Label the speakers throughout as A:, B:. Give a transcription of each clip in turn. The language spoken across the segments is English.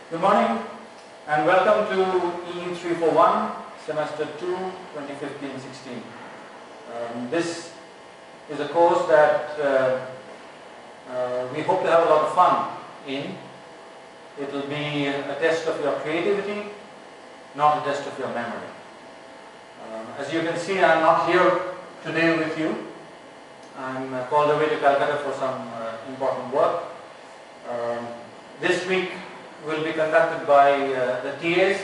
A: Good morning and welcome to E341 Semester 2 2015-16. This is a course that we hope to have a lot of fun in. It will be a test of your creativity, not a test of your memory. As you can see, I am not here today with you. I am called away to Calcutta for some important work. This week will be conducted by the TAs.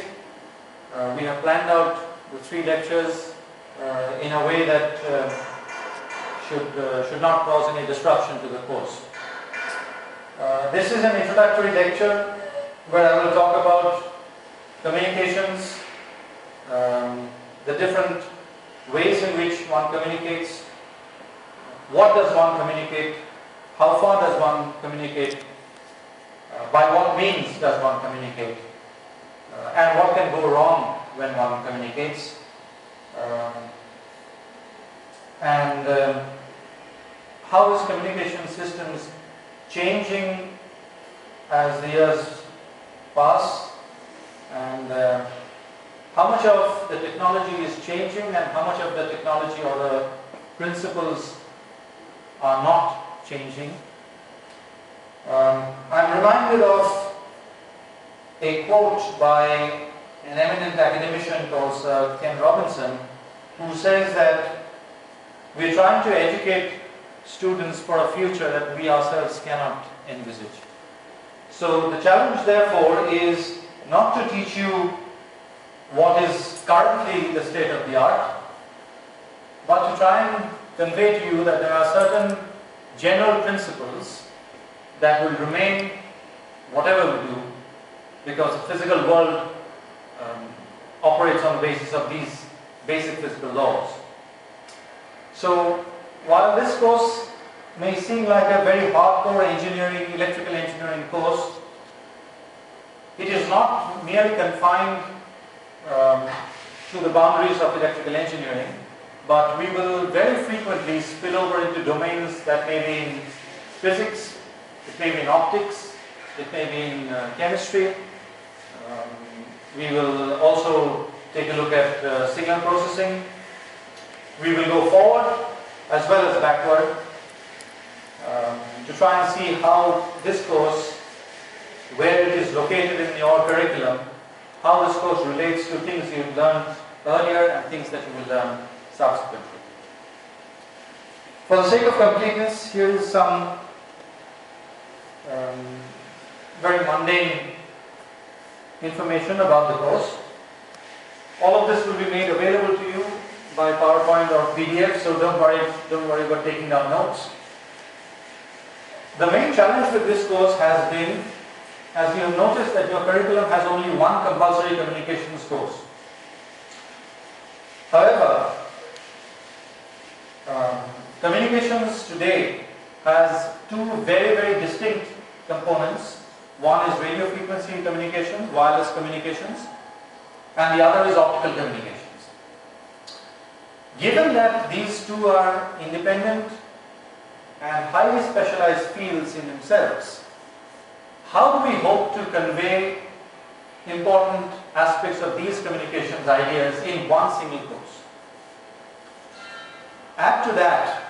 A: We have planned out the 3 lectures in a way that should not cause any disruption to the course. This is an introductory lecture where I will talk about communications, the different ways in which one communicates, what does one communicate, how far does one communicate, by what means does one communicate, and what can go wrong when one communicates, and how is communication systems changing as the years pass, and how much of the technology is changing and how much of the technology or the principles are not changing. I'm reminded of a quote by an eminent academician called Sir Ken Robinson, who says that we're trying to educate students for a future that we ourselves cannot envisage. So the challenge therefore is not to teach you what is currently the state of the art, but to try and convey to you that there are certain general principles that will remain whatever we do, because the physical world operates on the basis of these basic physical laws. So while this course may seem like a very hardcore engineering, electrical engineering course, it is not merely confined to the boundaries of electrical engineering, but we will very frequently spill over into domains that may be in physics, it may be in optics, it may be in chemistry. We will also take a look at signal processing. We will go forward as well as backward to try and see how this course, where it is located in your curriculum, how this course relates to things you've learned earlier and things that you will learn subsequently. For the sake of completeness, here is some very mundane information about the course. All of this will be made available to you by PowerPoint or PDF, so don't worry about taking down notes. The main challenge with this course has been, as you have noticed, that your curriculum has only one compulsory communications course. However, communications today has 2 very, very distinct components. One is radio frequency communications, wireless communications, and the other is optical communications. Given that these 2 are independent and highly specialized fields in themselves, how do we hope to convey important aspects of these communications ideas in one single course? Add to that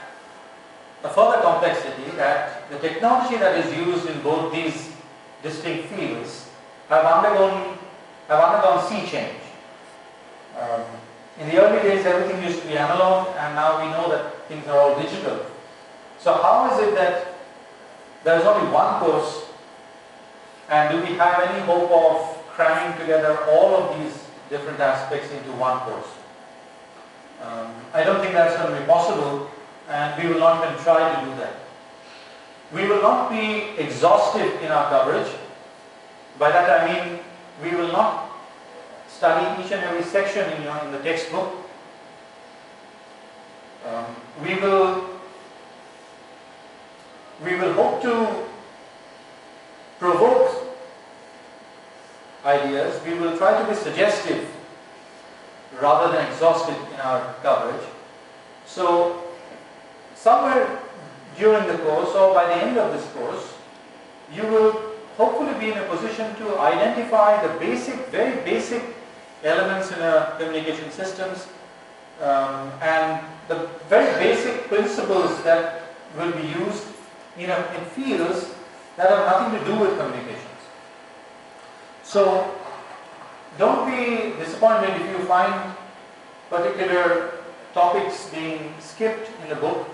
A: a further complexity that the technology that is used in both these distinct fields have undergone sea change. In the early days, everything used to be analog, and now we know that things are all digital. So how is it that there is only one course, and do we have any hope of cramming together all of these different aspects into one course? I don't think that's going to be possible, and we will not even try to do that. We will not be exhaustive in our coverage. By that I mean we will not study each and every section in the textbook. We will hope to provoke ideas. We will try to be suggestive rather than exhaustive in our coverage. So somewhere during the course or by the end of this course, you will hopefully be in a position to identify the basic, very basic elements in a communication systems and the very basic principles that will be used in fields that have nothing to do with communications. So don't be disappointed if you find particular topics being skipped in the book.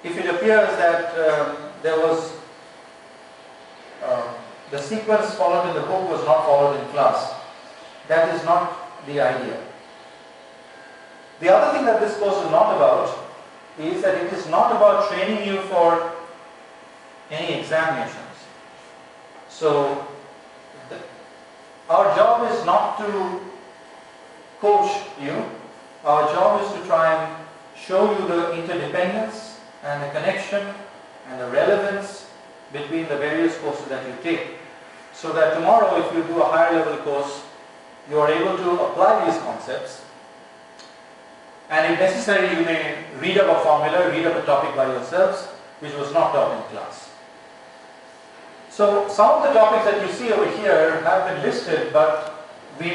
A: If it appears that there was the sequence followed in the book was not followed in class, that is not the idea. The other thing that this course is not about is that it is not about training you for any examinations. So our job is not to coach you. Our job is to try and show you the interdependence and the connection and the relevance between the various courses that you take, so that tomorrow if you do a higher level course, you are able to apply these concepts, and if necessary you may read up a formula, read up a topic by yourselves which was not taught in class. So some of the topics that you see over here have been listed, but we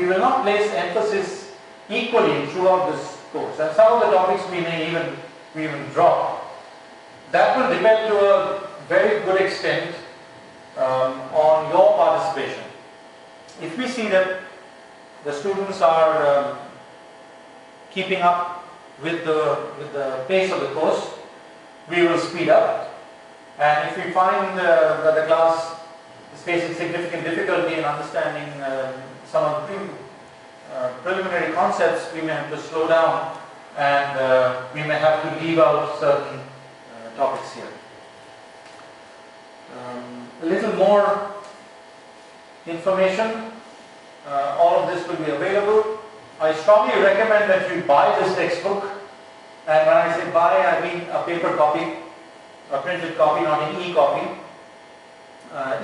A: will not place emphasis equally throughout this course, and some of the topics we may even drop. That will depend to a very good extent on your participation. If we see that the students are keeping up with the pace of the course, we will speed up. And if we find that the class is facing significant difficulty in understanding some of the preliminary concepts, we may have to slow down and we may have to leave out certain topics here. A little more information, all of this will be available. I strongly recommend that you buy this textbook, and when I say buy, I mean a paper copy, a printed copy, not an e-copy.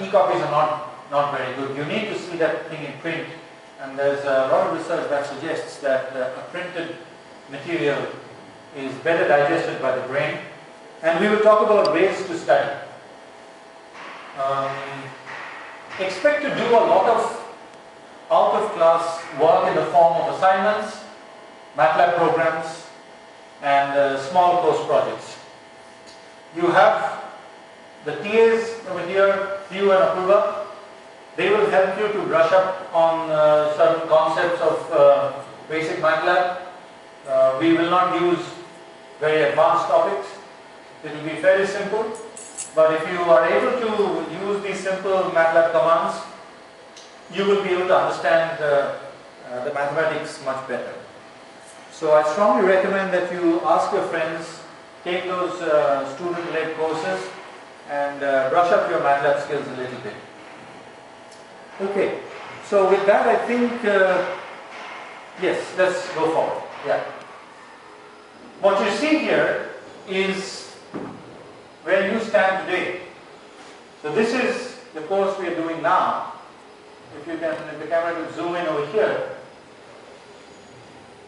A: E-copies are not very good. You need to see that thing in print, and there's a lot of research that suggests that a printed material is better digested by the brain, and we will talk about ways to study. Expect to do a lot of out-of-class work in the form of assignments, MATLAB programs, and small course projects. You have the TAs over here, Pugh and Apuva. They will help you to brush up on certain concepts of basic MATLAB. We will not use very advanced topics. It will be fairly simple. But if you are able to use these simple MATLAB commands, you will be able to understand the mathematics much better. So I strongly recommend that you ask your friends, take those student-led courses, and brush up your MATLAB skills a little bit. Okay, so with that I think, yes, let's go forward. Yeah. What you see here is where you stand today. So this is the course we are doing now. If you can, if the camera will zoom in over here.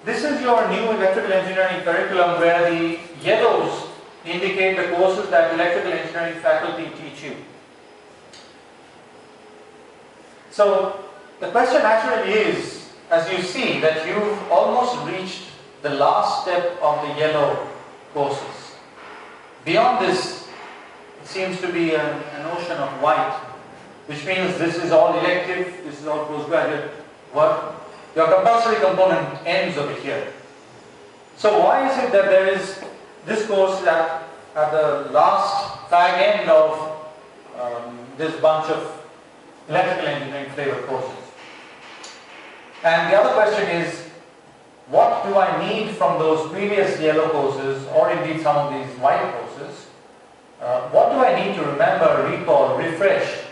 A: This is your new electrical engineering curriculum, where the yellows indicate the courses that electrical engineering faculty teach you. So the question actually is, as you see, that you've almost reached the last step of the yellow courses. Beyond this, it seems to be an ocean of white, which means this is all elective, this is all postgraduate work. Your compulsory component ends over here. So why is it that there is this course at the last fag end of this bunch of electrical engineering flavor courses? And the other question is, what do I need from those previous yellow courses, or indeed some of these white courses? What do I need to remember, recall, refresh,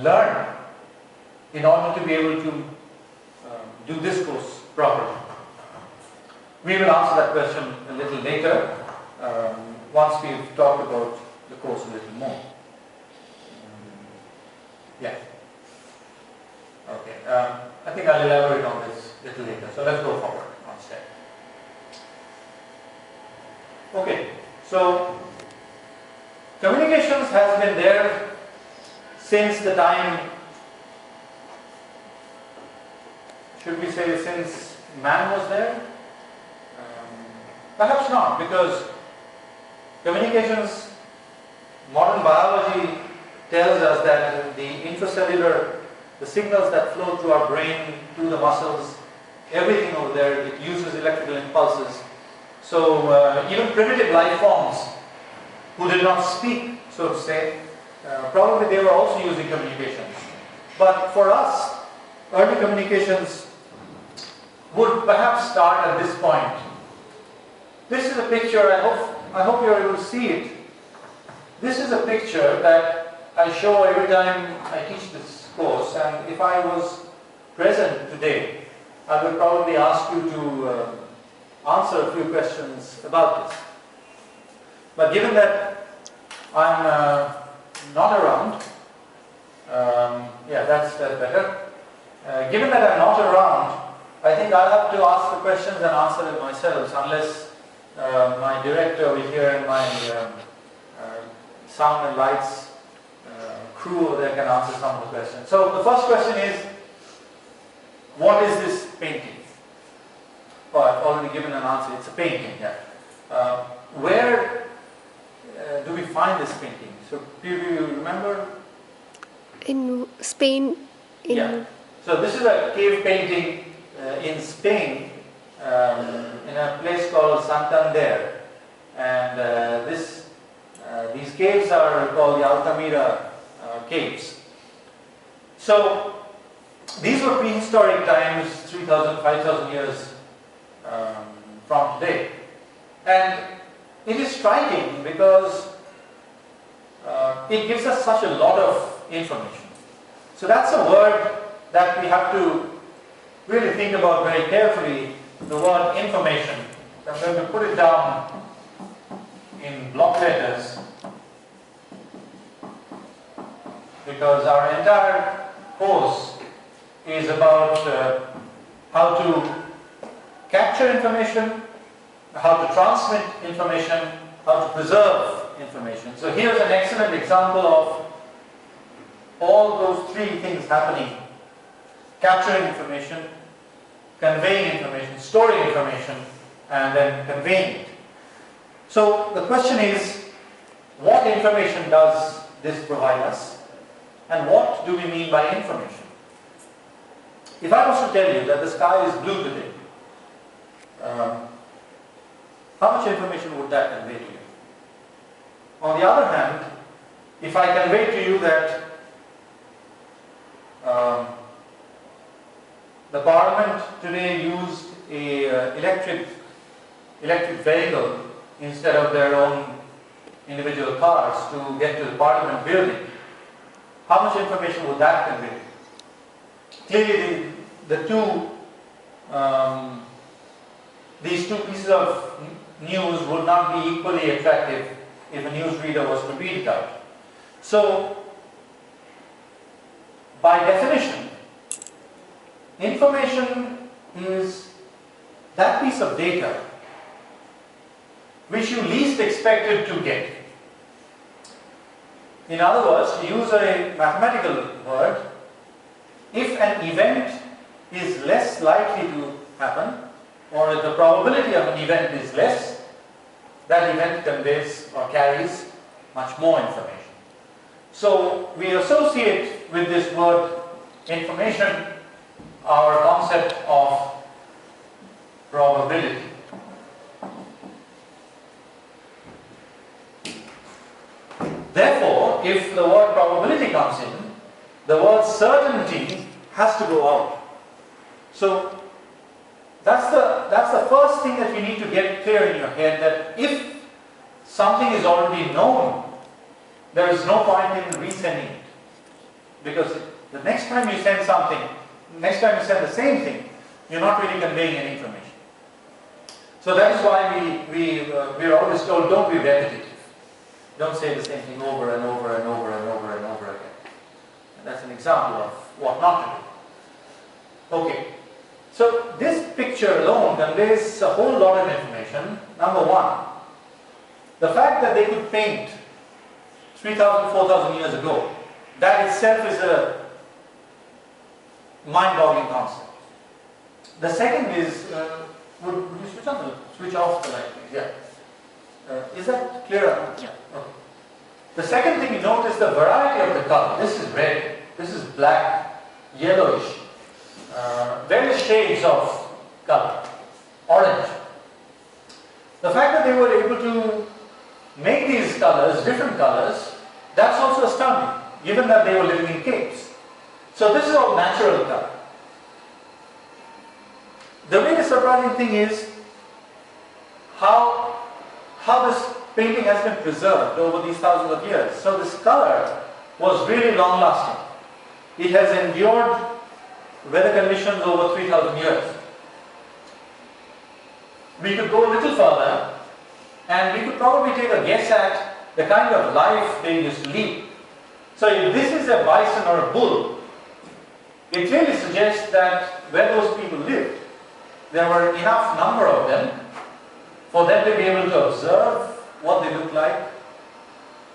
A: learn in order to be able to do this course properly? We will answer that question a little later, once we've talked about the course a little more. Yeah. Okay. I think I'll elaborate on this a little later. So let's go forward one step. Okay. So Communications has been there since the time, should we say since man was there? Perhaps not, because communications, modern biology tells us that the intracellular, the signals that flow through our brain, to the muscles, everything over there, it uses electrical impulses. So even primitive life forms who did not speak, so to say, probably they were also using communications. But for us, early communications would perhaps start at this point. This is a picture, I hope you're able to see it. This is a picture that I show every time I teach this course, and if I was present today, I would probably ask you to answer a few questions about this. But given that I'm not around, yeah, that's better. Given that I'm not around, I think I'll have to ask the questions and answer them myself, unless my director over here and my sound and lights crew over there can answer some of the questions. So the first question is, what is this painting? Oh, I've already given an answer. It's a painting, yeah. Where do we find this painting? So do you remember?
B: In Spain.
A: Yeah. So this is a cave painting in Spain, in a place called Santander, and these caves are called the Altamira caves. So these were prehistoric times, 3,000, 5,000 years from today, and it is striking because it gives us such a lot of information. So that's a word that we have to really think about very carefully, the word information. I'm going to put it down in block letters because our entire course is about how to capture information, how to transmit information, how to preserve information. So here's an excellent example of all those three things happening: capturing information, conveying information, storing information, and then conveying it. So the question is, what information does this provide us, and what do we mean by information? If I was to tell you that the sky is blue today, how much information would that convey to you? On the other hand, if I convey to you that the Parliament today used a electric vehicle instead of their own individual cars to get to the Parliament building, how much information would that convey? Clearly, these two pieces of news would not be equally attractive if a newsreader was to read it out. So, by definition, information is that piece of data which you least expected to get. In other words, to use a mathematical word, if an event is less likely to happen, or if the probability of an event is less, that event conveys or carries much more information. So we associate with this word information our concept of probability. Therefore, if the word probability comes in, the word certainty has to go out. So that's the first thing that you need to get clear in your head, that if something is already known, there is no point in resending it. Because the next time you send something, next time you send the same thing, you're not really conveying any information. So that is why we're always told, don't be repetitive. Don't say the same thing over and over and over and over and over again. And that's an example of what not to do. Okay. So this picture alone conveys a whole lot of information. Number one, the fact that they could paint 3,000, 4,000 years ago. That itself is a mind-boggling concept. The second is, would you switch off the light, please? Yeah. Is that clearer?
B: Yeah.
A: Okay. The second thing you note is the variety of the color. This is red, this is black, yellowish, various shades of color, orange. The fact that they were able to make these colors, different colors, that's also astounding, given that they were living in caves. So this is all natural color. The really surprising thing is how this painting has been preserved over these thousands of years. So this color was really long lasting. It has endured weather conditions over 3,000 years. We could go a little further and we could probably take a guess at the kind of life they used to lead. So if this is a bison or a bull, it clearly suggests that where those people lived, there were enough number of them for them to be able to observe what they look like.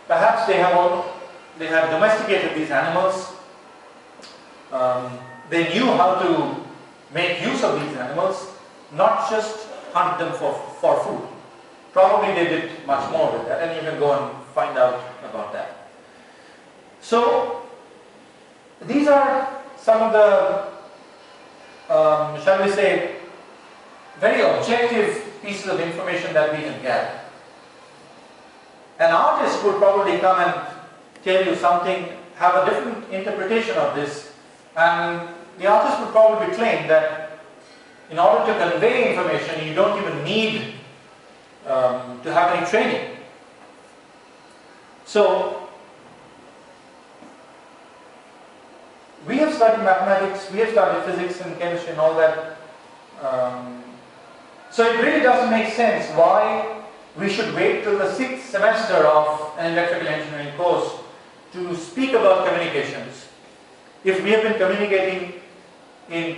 A: Perhaps they have domesticated these animals. They knew how to make use of these animals, not just hunt them for food. Probably they did much more with that, and you can go and find out about that. So these are some of the, shall we say, very objective pieces of information that we can gather. An artist would probably come and tell you something, have a different interpretation of this, and the artist would probably claim that in order to convey information, you don't even need to have any training. So, we have studied mathematics, we have studied physics and chemistry and all that. So it really doesn't make sense why we should wait till the 6th semester of an electrical engineering course to speak about communications. If we have been communicating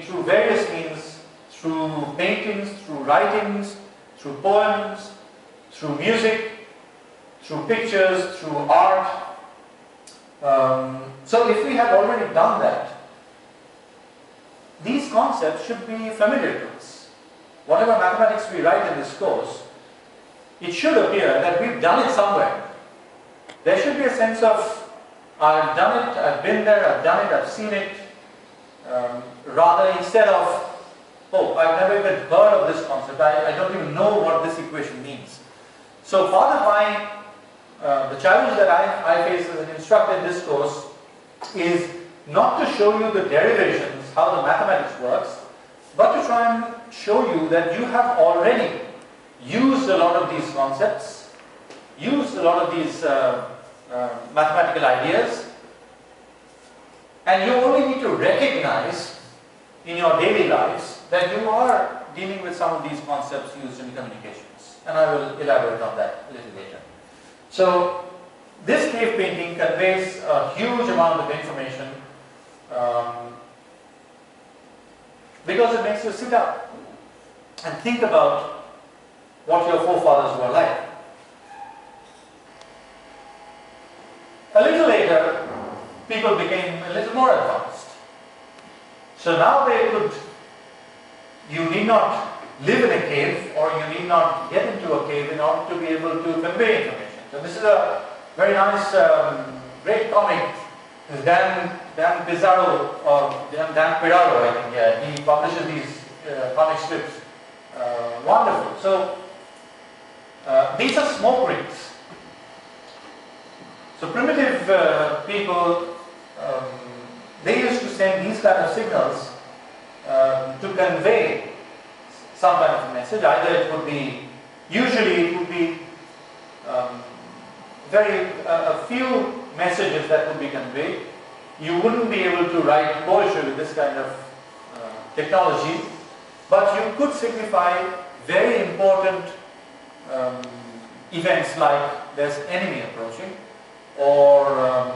A: through various means, through paintings, through writings, through poems, through music, through pictures, through art. So if we have already done that, these concepts should be familiar to us. Whatever mathematics we write in this course, it should appear that we've done it somewhere. There should be a sense of, I've done it, I've been there, I've done it, I've seen it, rather instead of, oh, I've never even heard of this concept, I don't even know what this equation means. So part of the challenge that I face as an instructor in this course is not to show you the derivations, how the mathematics works, but to try and show you that you have already used a lot of these concepts, used a lot of these mathematical ideas, and you only need to recognize in your daily lives that you are dealing with some of these concepts used in communications. And I will elaborate on that a little later. So this cave painting conveys a huge amount of information because it makes you sit up and think about what your forefathers were like. A little later, people became a little more advanced. So now you need not live in a cave, or you need not get into a cave in order to be able to convey information. So this is a very nice, great comic. This is Dan Pizarro, or Dan Piraro, I think, yeah. He publishes these comic strips. Wonderful. So, these are smoke rings. So primitive people, they used to send these kind of signals to convey some kind of message. Either it would be, usually it would be a few messages that would be conveyed. You wouldn't be able to write poetry with this kind of technology, but you could signify very important events like there's enemy approaching, or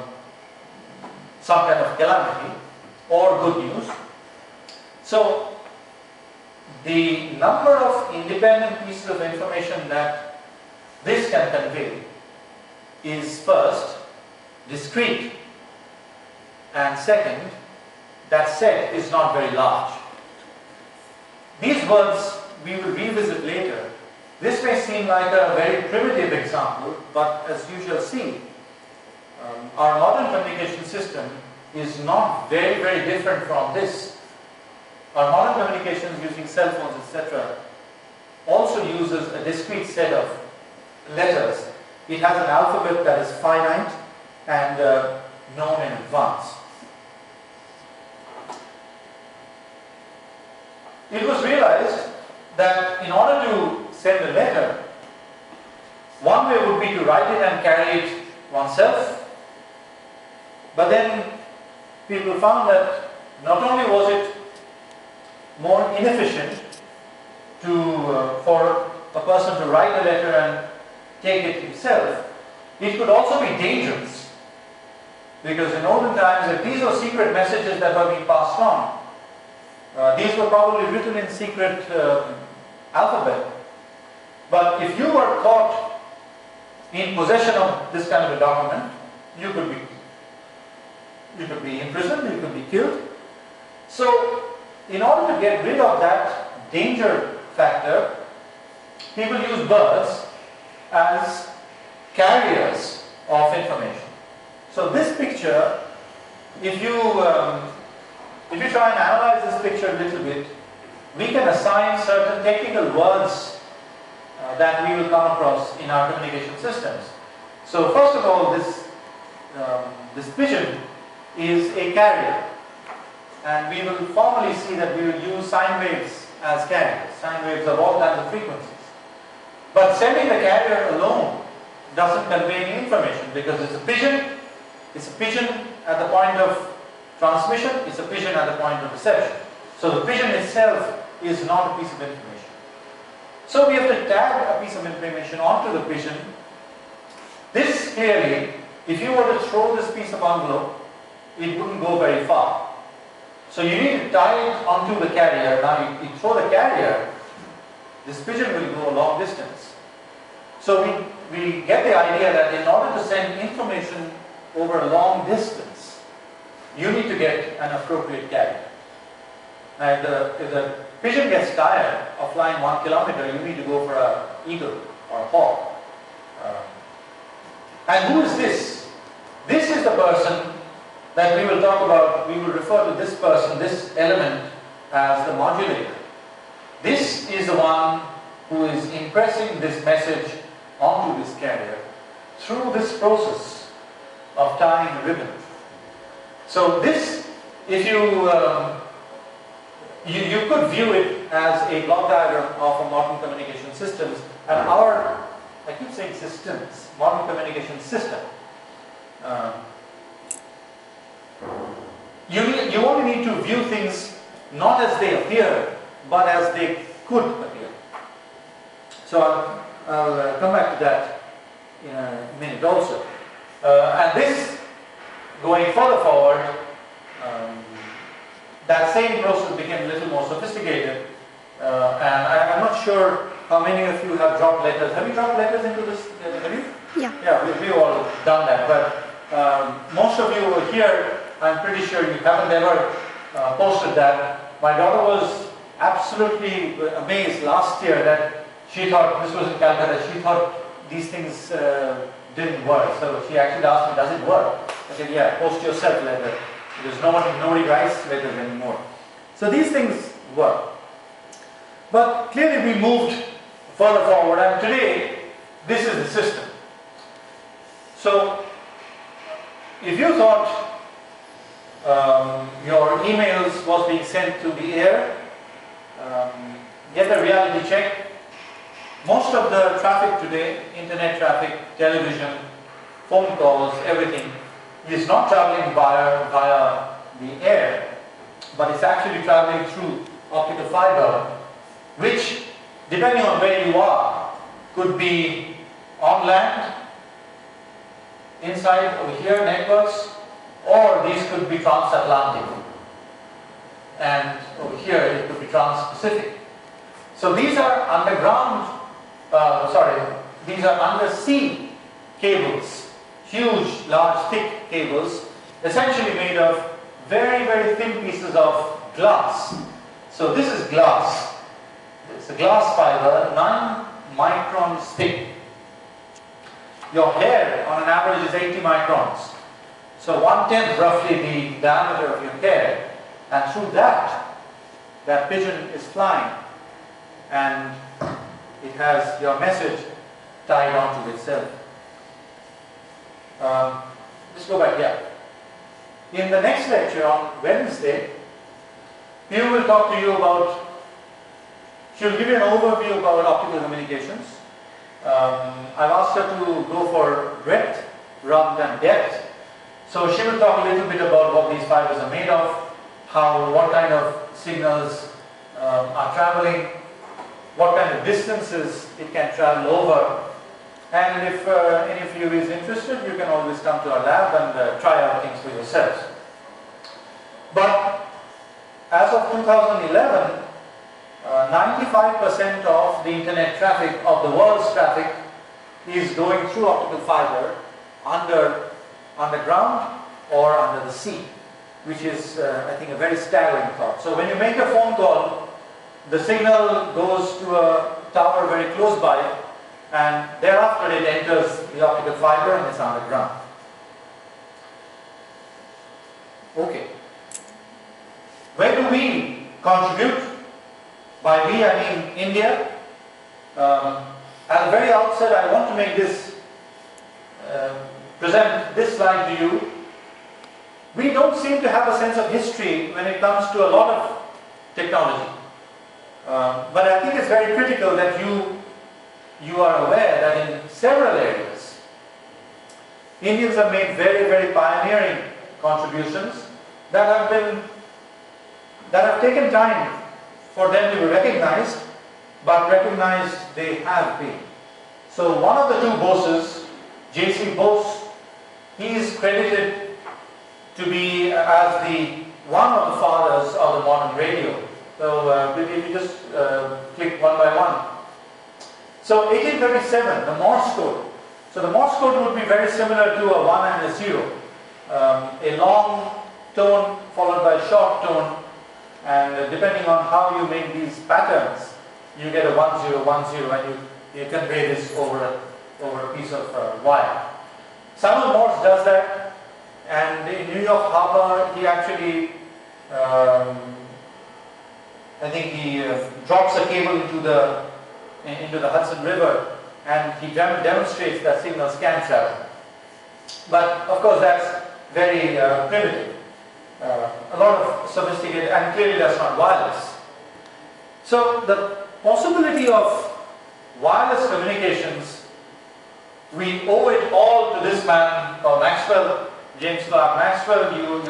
A: some kind of calamity, or good news. So the number of independent pieces of information that this can convey is first discrete, and second, that set is not very large. These words we will revisit later. This may seem like a very primitive example, but as you shall see, our modern communication system is not very, very different from this. Our modern communications using cell phones, etc., also uses a discrete set of letters. It has an alphabet that is finite and known in advance. It was realized that in order to send a letter, one way would be to write it and carry it oneself. But then people found that not only was it more inefficient for a person to write a letter and take it himself, it could also be dangerous. Because in olden times, these were secret messages that were being passed on. These were probably written in secret alphabet. But if you were caught in possession of this kind of a document, you could be imprisoned, you could be killed. So, in order to get rid of that danger factor, people use birds as carriers of information. So this picture, if you try and analyze this picture a little bit, we can assign certain technical words that we will come across in our communication systems. So first of all, this pigeon is a carrier, and we will formally see that we will use sine waves as carriers, sine waves of all kinds of frequencies. But sending the carrier alone doesn't convey any information, because it's a pigeon at the point of transmission, it's a pigeon at the point of reception. So the pigeon itself is not a piece of information. So we have to tag a piece of information onto the pigeon. This clearly, if you were to throw this piece of envelope, it wouldn't go very far. So you need to tie it onto the carrier. Now you throw the carrier, this pigeon will go a long distance. So we get the idea that in order to send information over a long distance, you need to get an appropriate carrier. Now if the pigeon gets tired of flying 1 kilometer, you need to go for an eagle or a hawk. And who is this? This is the person that we will talk about. We will refer to this person, this element, as the modulator. This is the one who is impressing this message onto this carrier through this process of tying the ribbon. So this, if you could view it as a block diagram of a modern communication systems, and I keep saying systems, modern communication system. You only need to view things not as they appear, but as they could appear. So I'll come back to that in a minute also. And this, going further forward, that same process became a little more sophisticated. And I'm not sure how many of you have dropped letters. Have you dropped letters into this? Have you?
B: Yeah.
A: Yeah, we've all done that. But most of you here, I'm pretty sure you haven't ever posted that. My daughter was absolutely amazed last year that she thought, this was in Calcutta, she thought these things didn't work. So she actually asked me, does it work? I said, yeah, post yourself letter. Because nobody writes letters anymore. So these things work. But clearly we moved further forward, and today this is the system. So if you thought your emails was being sent to the air, get a reality check. Most of the traffic today, internet traffic, television, phone calls, everything, is not traveling via the air, but it's actually traveling through optical fiber, which, depending on where you are, could be on land, inside over here networks, or these could be transatlantic, and over here it could be trans-Pacific. So these are underground, these are undersea cables huge, large, thick cables, essentially made of very, very thin pieces of glass. So this is glass. It's a glass fiber, 9 microns thick. Your hair on an average is 80 microns. So 1/10 roughly the diameter of your hair, and through that pigeon is flying, and it has your message tied onto itself. Let's go back here. In the next lecture on Wednesday, Pio will talk to you about, she'll give you an overview about optical communications. I've asked her to go for breadth rather than depth. So she will talk a little bit about what these fibers are made of, what kind of signals are traveling, what kind of distances it can travel over. And if any of you is interested, you can always come to our lab and try out things for yourselves. But as of 2011, 95% of the internet traffic, of the world's traffic, is going through optical fiber underground or under the sea, which is, I think, a very staggering thought. So when you make a phone call, the signal goes to a tower very close by, and thereafter it enters the optical fiber and it's underground. Okay. Where do we contribute? By we, I mean India. At the very outset, I want to make this, present this slide to you. We don't seem to have a sense of history when it comes to a lot of technology. But I think it's very critical that you are aware that in several areas, Indians have made very, very pioneering contributions that have taken time for them to be recognized, but recognized they have been. So one of the two Boses, J.C. Bose, he is credited to be as one of the fathers of the modern radio. So if you just click one by one. So 1837, the Morse code. So the Morse code would be very similar to a 1 and a 0. A long tone followed by a short tone, and depending on how you make these patterns, you get a 1010, and you convey this over a piece of wire. Samuel Morse does that, and in New York Harbor, he actually, I think he drops a cable into the Hudson River, and he demonstrates that signals can travel. But of course, that's very primitive. A lot of sophisticated, and clearly that's not wireless. So the possibility of wireless communications, we owe it all to this man called Maxwell, James Clerk Maxwell. You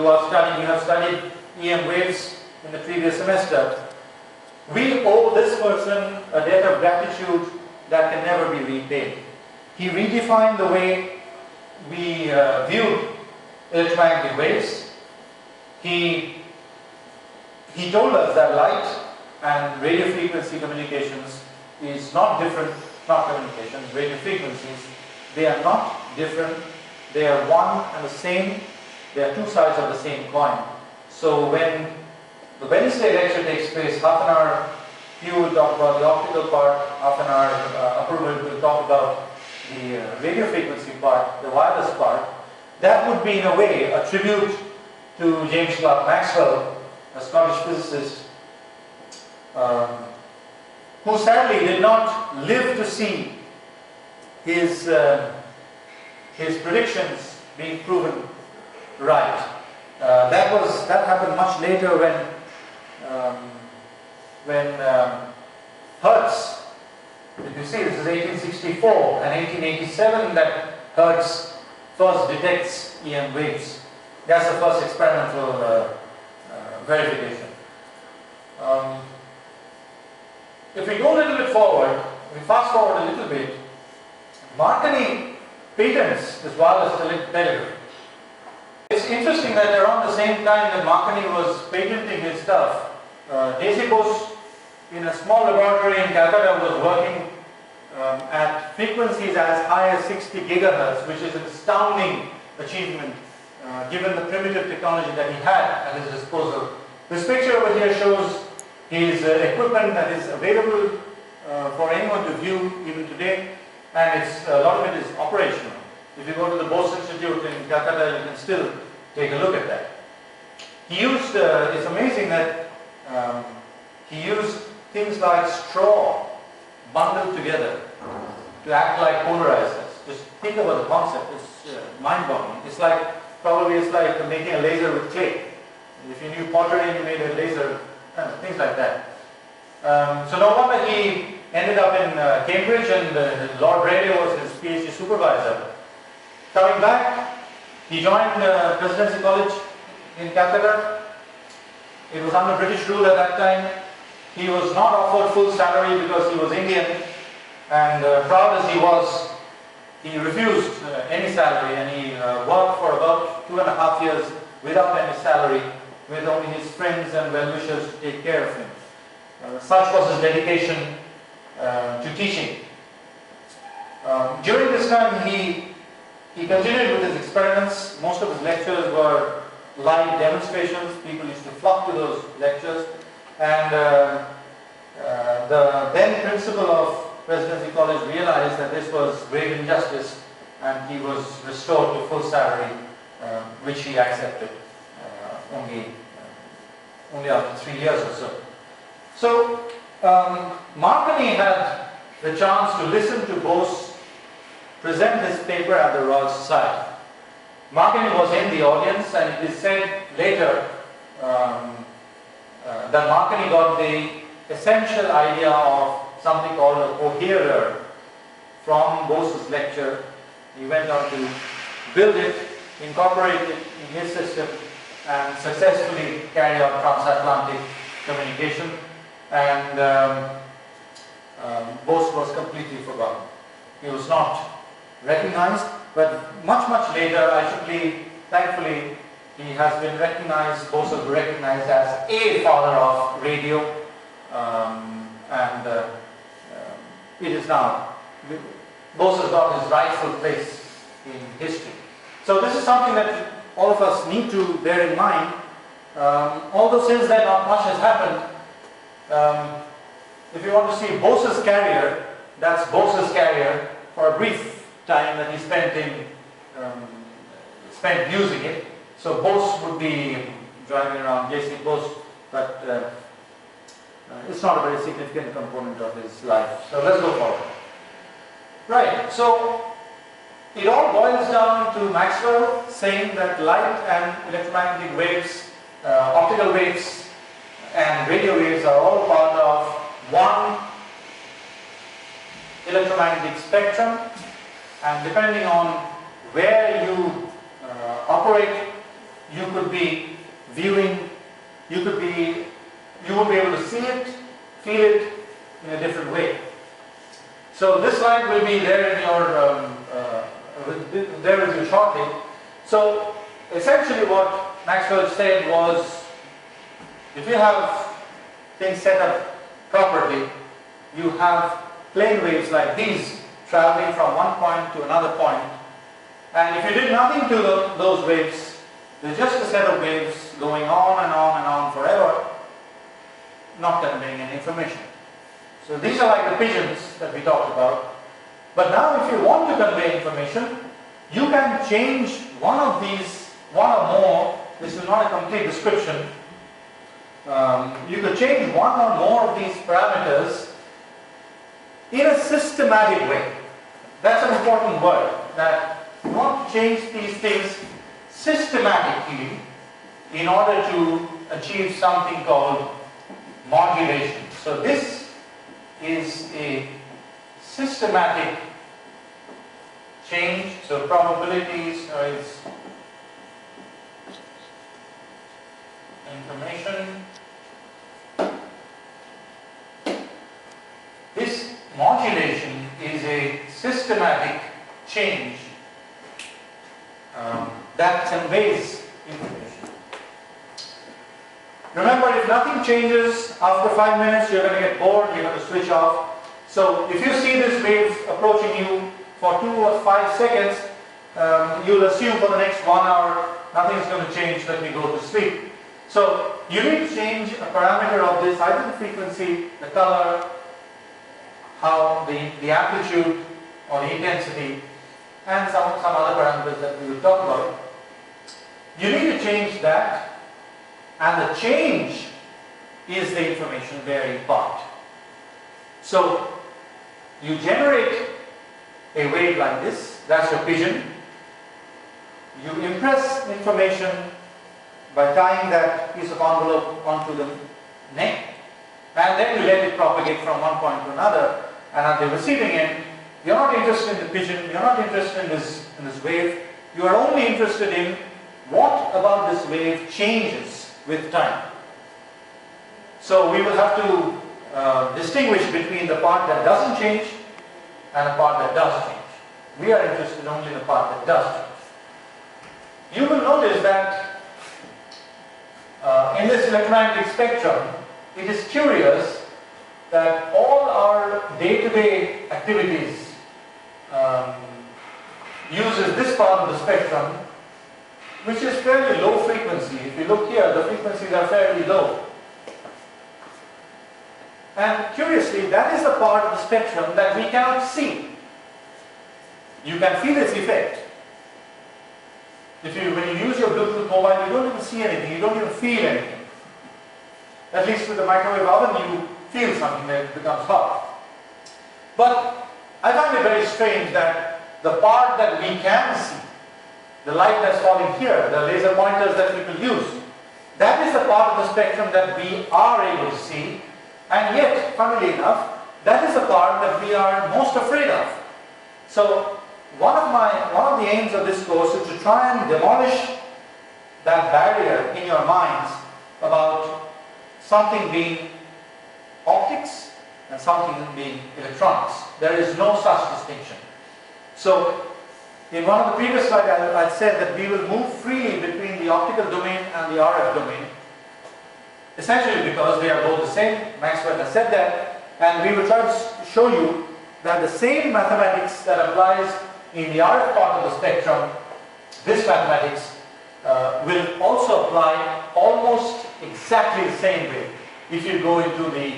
A: have studied EM waves in the previous semester. We owe this person a debt of gratitude that can never be repaid. He redefined the way we viewed electromagnetic waves. He told us that light and radio frequency communications is not different, not communications, radio frequencies. They are not different. They are one and the same. They are two sides of the same coin. So when the Wednesday lecture takes place, half an hour, you will talk about the optical part, half an hour, Arup will talk about the radio frequency part, the wireless part. That would be in a way a tribute to James Clerk Maxwell, a Scottish physicist, who sadly did not live to see his predictions being proven right. That happened much later when Hertz, if you see, this is 1864 and 1887 that Hertz first detects EM waves. That's the first experimental verification. If we go a little bit forward, we fast forward a little bit, Marconi patents this wireless telegraphy. It's interesting that around the same time that Marconi was patenting his stuff, J.C. Bose in a small laboratory in Calcutta was working at frequencies as high as 60 gigahertz, which is an astounding achievement given the primitive technology that he had at his disposal. This picture over here shows his equipment that is available for anyone to view even today, and a lot of it is operational. If you go to the Bose Institute in Calcutta, you can still take a look at that. He used, it's amazing that he used things like straw bundled together to act like polarizers. Just think about the concept, it's mind-boggling. It's like making a laser with clay. If you knew pottery and you made a laser, things like that. So no wonder he ended up in Cambridge, and Lord Rayleigh was his PhD supervisor. Coming back, he joined Presidency College in Calcutta. It was under British rule at that time. He was not offered full salary because he was Indian, and proud as he was, he refused any salary, and he worked for about 2.5 years without any salary, with only his friends and well-wishers to take care of him. Such was his dedication to teaching. During this time, he continued with his experiments. Most of his lectures were live demonstrations. People used to flock to those lectures. And the then principal of Presidency College realized that this was grave injustice, and he was restored to full salary, which he accepted only after 3 years or so. So Marconi had the chance to listen to Bose present his paper at the Royal Society. Marconi was in the audience, and it is said later that Marconi got the essential idea of something called a coherer from Bose's lecture. He went on to build it, incorporate it in his system, and successfully carry out transatlantic communication. And Bose was completely forgotten. He was not recognized, but much later, thankfully, he has been recognized, Bose has been recognized as a father of radio, and it is now, Bose has got his rightful place in history. So this is something that all of us need to bear in mind. Although since then not much has happened, if you want to see Bose's career, that's Bose's career for a brief time that he spent using it. So Bose would be driving around J.C. Bose, but it's not a very significant component of his life. So let's go forward. Right, so it all boils down to Maxwell saying that light and electromagnetic waves, optical waves and radio waves are all part of one electromagnetic spectrum, and depending on where you operate, you could be viewing, you will be able to see it, feel it in a different way. So this slide will be there in your there with you shortly. So essentially what Maxwell said was, if you have things set up properly, you have plane waves like these traveling from one point to another point, and if you did nothing to those waves, there's just a set of waves going on and on and on forever, not conveying any information. So these are like the pigeons that we talked about. But now if you want to convey information, you can change one of these, one or more. This is not a complete description. You could change one or more of these parameters in a systematic way. That's an important word, that you want to change these things systematically in order to achieve something called modulation. So this is a systematic change. So probabilities is information. This modulation is a systematic change that conveys information. Remember, if nothing changes after 5 minutes, you're going to get bored, you're going to switch off. So if you see this wave approaching you for 2 or 5 seconds, you'll assume for the next 1 hour nothing is going to change, let me go to sleep. So you need to change a parameter of this, either the frequency, the color, how the amplitude or the intensity, and some other parameters that we will talk about. You need to change that, and the change is the information bearing part. So you generate a wave like this, that's your pigeon. You impress information by tying that piece of envelope onto the neck, and then you let it propagate from one point to another. And at the receiving end, you're not interested in the pigeon, you're not interested in this wave, you are only interested in what about this wave changes with time. So we will have to distinguish between the part that doesn't change and the part that does change. We are interested only in the part that does change. You will notice that in this electromagnetic spectrum, it is curious that all our day-to-day activities uses this part of the spectrum, which is fairly low frequency. If you look here, the frequencies are fairly low. And curiously, that is the part of the spectrum that we cannot see. You can feel its effect. When you use your Bluetooth mobile, you don't even see anything, you don't even feel anything. At least with the microwave oven, you feel something that it becomes hot. But I find it very strange that the part that we can see, the light that's falling here, the laser pointers that people use, that is the part of the spectrum that we are able to see, and yet, funnily enough, that is the part that we are most afraid of. So one of the aims of this course is to try and demolish that barrier in your minds about something being optics and something being electronics. There is no such distinction. So in one of the previous slides I said that we will move freely between the optical domain and the RF domain, essentially because they are both the same. Maxwell has said that, and we will try to show you that the same mathematics that applies in the RF part of the spectrum, this mathematics will also apply almost exactly the same way if you go into the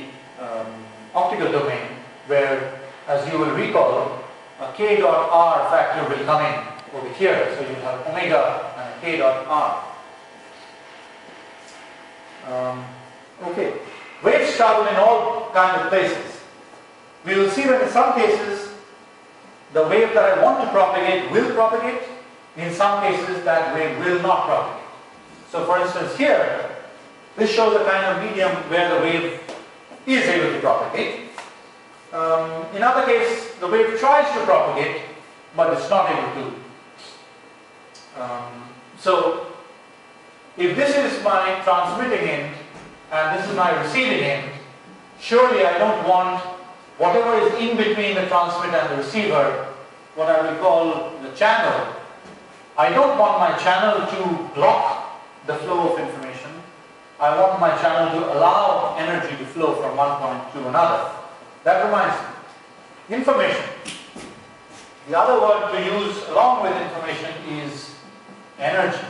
A: optical domain, where, as you will recall, a k dot r factor will come in over here. So you have omega and a k dot r. Okay, waves travel in all kinds of places. We will see that in some cases the wave that I want to propagate will propagate. In some cases that wave will not propagate. So for instance here, this shows a kind of medium where the wave is able to propagate. In other case, the wave tries to propagate, but it's not able to. So if this is my transmitting end and this is my receiving end, surely I don't want whatever is in between the transmitter and the receiver, what I will call the channel. I don't want my channel to block the flow of information. I want my channel to allow energy to flow from one point to another. That reminds me, information. The other word to use along with information is energy.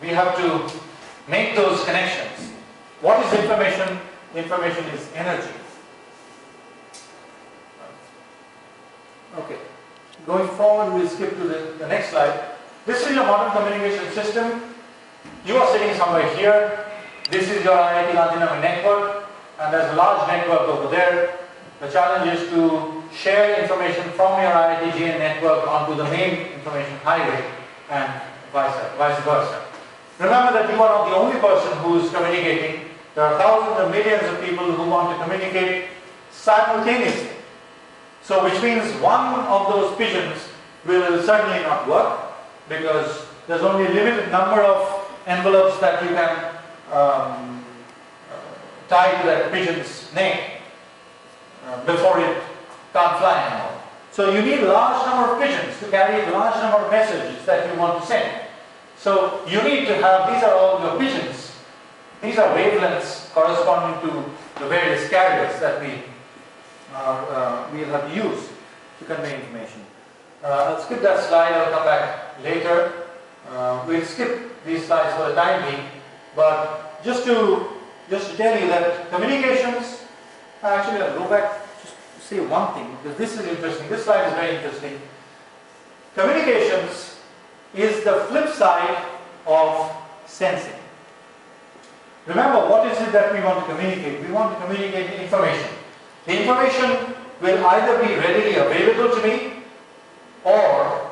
A: We have to make those connections. What is information? Information is energy. Okay. Going forward, we'll skip to the next slide. This is your modern communication system. You are sitting somewhere here. This is your IIT Gandhinam network, and there's a large network over there. The challenge is to share information from your IIT GN network onto the main information highway and vice versa. Remember that you are not the only person who is communicating. There are thousands and millions of people who want to communicate simultaneously. So which means one of those pigeons will certainly not work, because there's only a limited number of envelopes that you can tie to that pigeon's neck before it can't fly anymore. So you need a large number of pigeons to carry a large number of messages that you want to send. So you need to have, these are all your pigeons. These are wavelengths corresponding to the various carriers that we'll have to use to convey information. I'll skip that slide, I'll come back later. We'll skip these slides for the time being, but just to tell you that communications, actually I'll go back, just say one thing, because this is interesting, this slide is very interesting. Communications is the flip side of sensing. Remember, what is it that we want to communicate? We want to communicate information. The information will either be readily available to me, or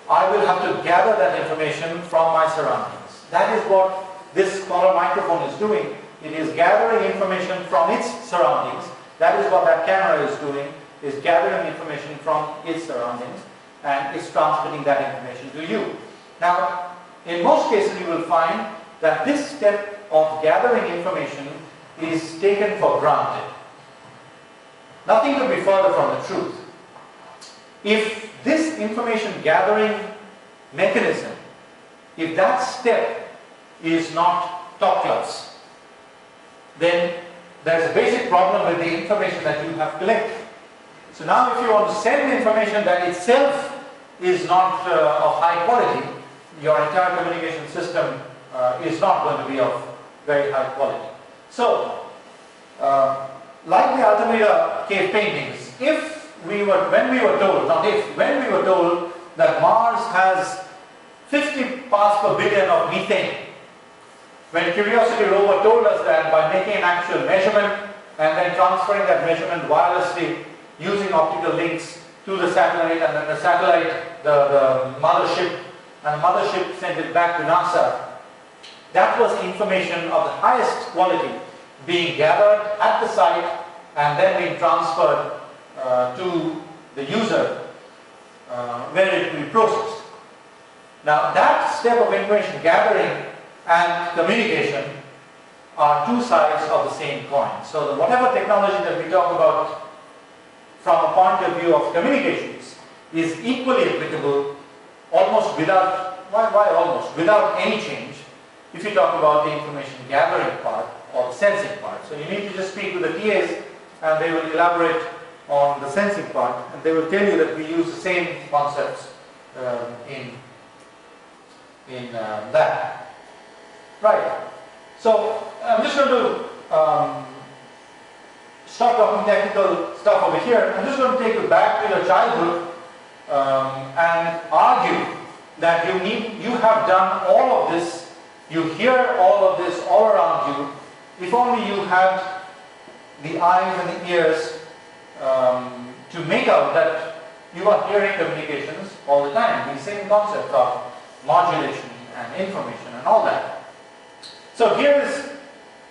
A: I will have to gather that information from my surroundings. That is what this collar microphone is doing. It is gathering information from its surroundings. That is what that camera is doing, is gathering information from its surroundings, and it's transmitting that information to you. Now, in most cases you will find that this step of gathering information is taken for granted. Nothing could be further from the truth. If this information gathering mechanism, if that step is not top class, then there's a basic problem with the information that you have collected. So now if you want to send information that itself is not of high quality, your entire communication system is not going to be of very high quality. So, like the Altamira cave paintings, when we were told that Mars has 50 parts per billion of methane, when Curiosity rover told us that by making an actual measurement and then transferring that measurement wirelessly using optical links to the satellite, and then the satellite, the mothership, and the mothership sent it back to NASA, that was information of the highest quality being gathered at the site and then being transferred to the user where it will be processed. Now that step of information gathering and communication are two sides of the same coin. So whatever technology that we talk about from a point of view of communications is equally applicable almost without, without any change if you talk about the information gathering part or the sensing part. So you need to just speak with the TAs and they will elaborate on the sensing part, and they will tell you that we use the same concepts in that. Right. So I'm just going to stop talking technical stuff over here. I'm just going to take you back to your childhood and argue that you have done all of this, you hear all of this all around you, if only you had the eyes and the ears to make out that you are hearing communications all the time, the same concept of modulation and information and all that. So here is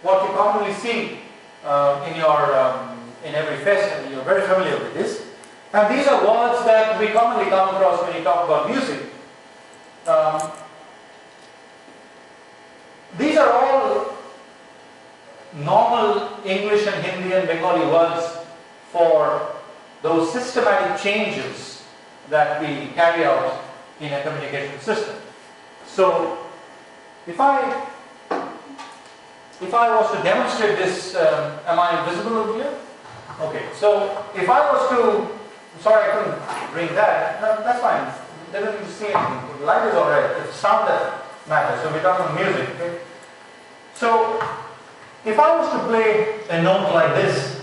A: what you commonly see in every fest, and you're very familiar with this. And these are words that we commonly come across when you talk about music. These are all normal English and Hindi and Bengali words for those systematic changes that we carry out in a communication system. So if I was to demonstrate this, am I visible over here? Okay, so if I was to, sorry I couldn't bring that, no, that's fine, they don't need to see anything, the light is alright, it's sound that matters, so we're talking music, okay? So if I was to play a note like this,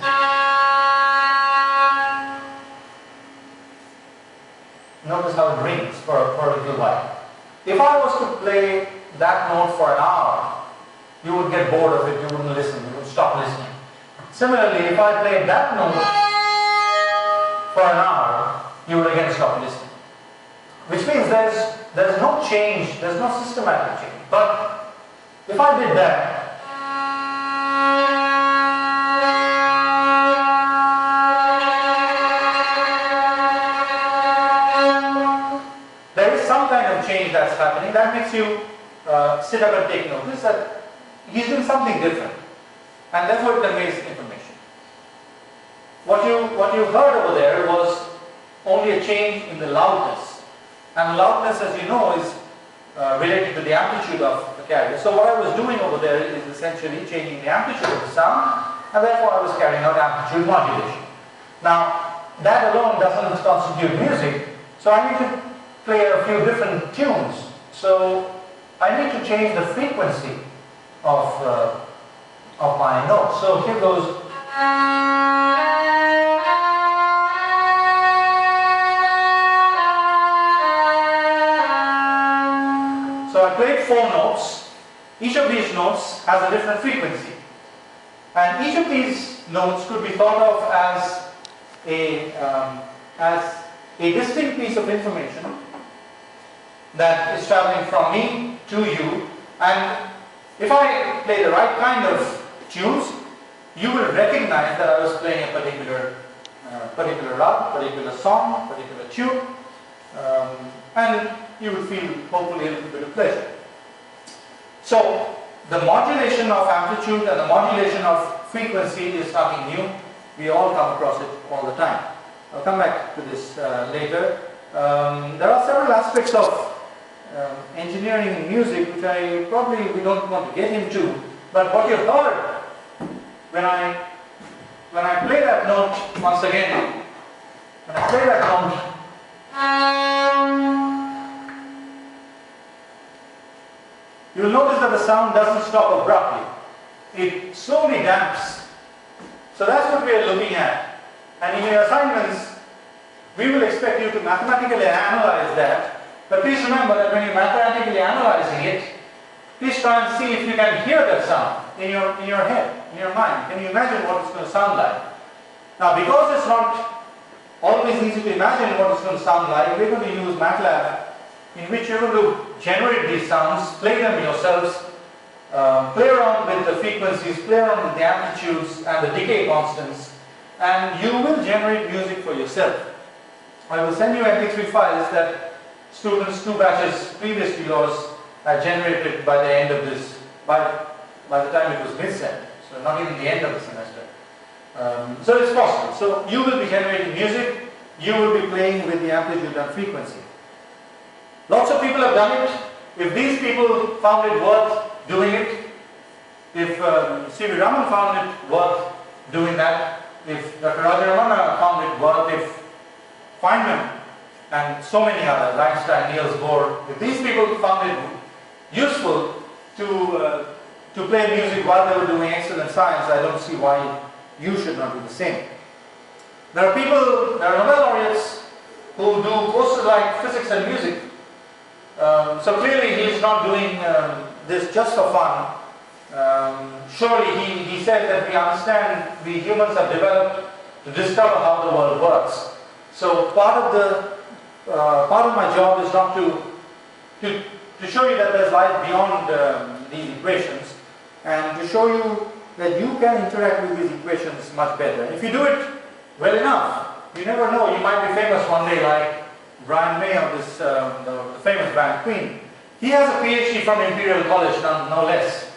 A: notice how it rings for a little while. If I was to play that note for an hour, you would get bored of it, you wouldn't listen, you would stop listening. Similarly, if I played that note for an hour, you would again stop listening. Which means there's no change, there's no systematic change. But if I did that, there is some kind of change that's happening that makes you sit up and take notice that he's doing something different, and therefore it conveys information. What you heard over there was only a change in the loudness, and loudness, as you know, is related to the amplitude of the carrier. So what I was doing over there is essentially changing the amplitude of the sound and therefore I was carrying out amplitude modulation. Now, that alone doesn't constitute music, so I need to play a few different tunes. So I need to change the frequency of my notes. So here goes. So I played 4 notes. Each of these notes has a different frequency. And each of these notes could be thought of as a distinct piece of information that is traveling from me to you. And if I play the right kind of tunes, you will recognize that I was playing a particular rag, particular song, particular tune, and you will feel hopefully a little bit of pleasure. So the modulation of amplitude and the modulation of frequency is nothing new. We all come across it all the time. I'll come back to this later. There are several aspects of engineering in music which we don't want to get into, but what you heard when I play that note once again, when I play that note, you'll notice that the sound doesn't stop abruptly. It slowly damps. So that's what we are looking at. And in your assignments, we will expect you to mathematically analyze that. But please remember that when you're mathematically analyzing it, please try and see if you can hear that sound in your head, in your mind. Can you imagine what it's going to sound like? Now, because it's not always easy to imagine what it's going to sound like, we're going to use MATLAB, in which you're going to generate these sounds, play them yourselves, play around with the frequencies, play around with the amplitudes and the decay constants, and you will generate music for yourself. I will send you MP3 files that students 2 batches previous to yours had generated by the end of this, by the time it was mid-sem, so not even the end of the semester. So it's possible. So you will be generating music, you will be playing with the amplitude and frequency. Lots of people have done it. If these people found it worth doing it, if C.V. Raman found it worth doing that, if Dr. Rajaramana found it worth, if Feynman and so many others, Einstein, Niels Bohr, if these people found it useful to play music while they were doing excellent science, I don't see why you should not do the same. There are Nobel laureates who do courses like physics and music. So clearly he is not doing this just for fun. Surely he said that we humans have developed to discover how the world works. So part of my job is not to show you that there's life beyond these equations, and to show you that you can interact with these equations much better. And if you do it well enough, you never know, you might be famous one day like Brian May of this, the famous band Queen. He has a PhD from Imperial College, no less.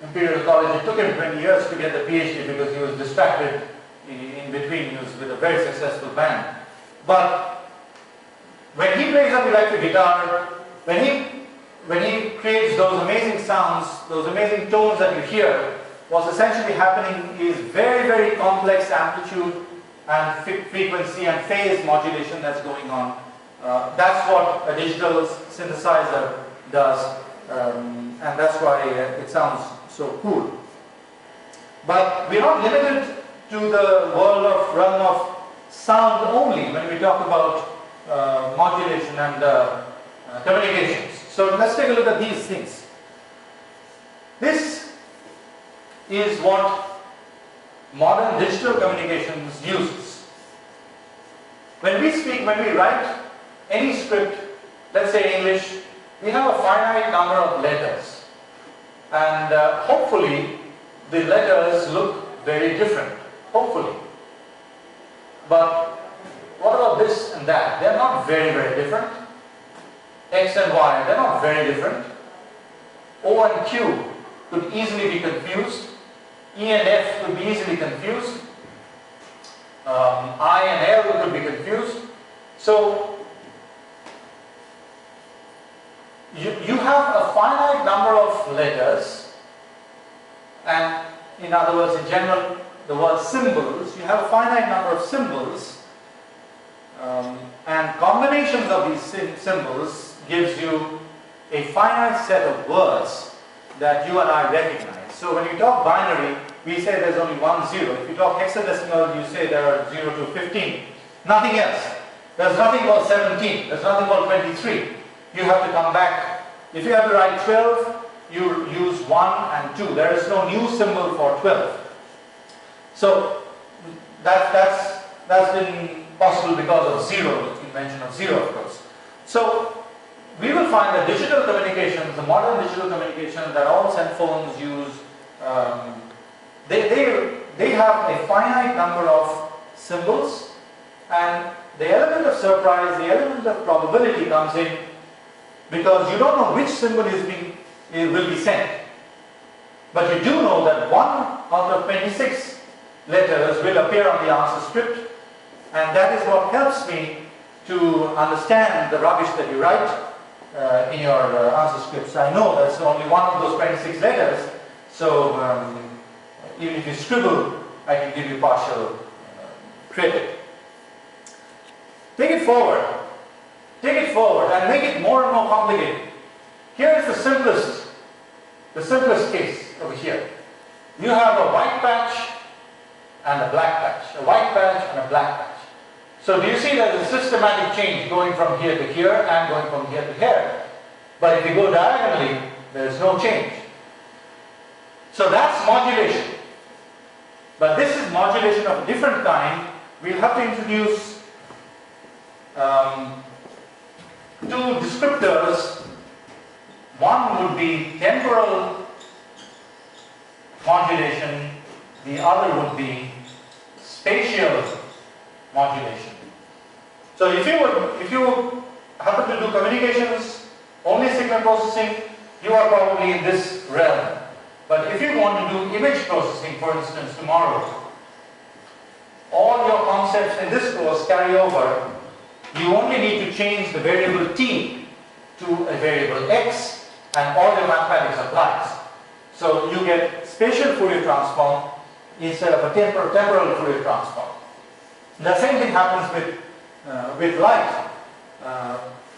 A: Imperial College, it took him 20 years to get the PhD because he was distracted in between. He was with a very successful band. But when he plays an electric guitar, when he creates those amazing sounds, those amazing tones that you hear, what's essentially happening is very, very complex amplitude and frequency and phase modulation that's going on. That's what a digital synthesizer does, and that's why it sounds so cool. But we're not limited to the realm of sound only when we talk about modulation and communications. So let's take a look at these things. This is what modern digital communications uses. When we speak, when we write any script, let's say English, we have a finite number of letters. And hopefully the letters look very different. Hopefully. But what about this and that? They're not very, very different. X and Y, they're not very different. O and Q could easily be confused. E and F could be easily confused. I and L could be confused. So you have a finite number of letters, and in other words, in general, the word symbols, you have a finite number of symbols, and combinations of these symbols gives you a finite set of words that you and I recognize. So when you talk binary, we say there's only 1 0. If you talk hexadecimal, you say there are 0 to 15. Nothing else. There's nothing called 17. There's nothing called 23. You have to come back. If you have to write 12, you use 1 and 2. There is no new symbol for 12. So that's been possible because of 0, the invention of 0, of course. So we will find that digital communications, the modern digital communications that all cell phones use, they have a finite number of symbols, and the element of surprise, the element of probability comes in because you don't know which symbol will be sent. But you do know that 1 out of 26 letters will appear on the answer script, and that is what helps me to understand the rubbish that you write in your answer scripts. I know that's only 1 of those 26 letters, so even if you scribble, I can give you partial credit. Take it forward and make it more and more complicated. Here is the simplest case over here. You have a white patch and a black patch, a white patch and a black patch. So do you see there's a systematic change going from here to here and going from here to here? But if you go diagonally, there's no change. So that's modulation. But this is modulation of a different kind. We'll have to introduce 2 descriptors. One would be temporal modulation, the other would be spatial modulation. So if you happen to do communications, only signal processing, you are probably in this realm. But if you want to do image processing, for instance, tomorrow, all your concepts in this course carry over. You only need to change the variable t to a variable x, and all your mathematics applies. So you get spatial Fourier transform instead of a temporal Fourier transform. The same thing happens with light.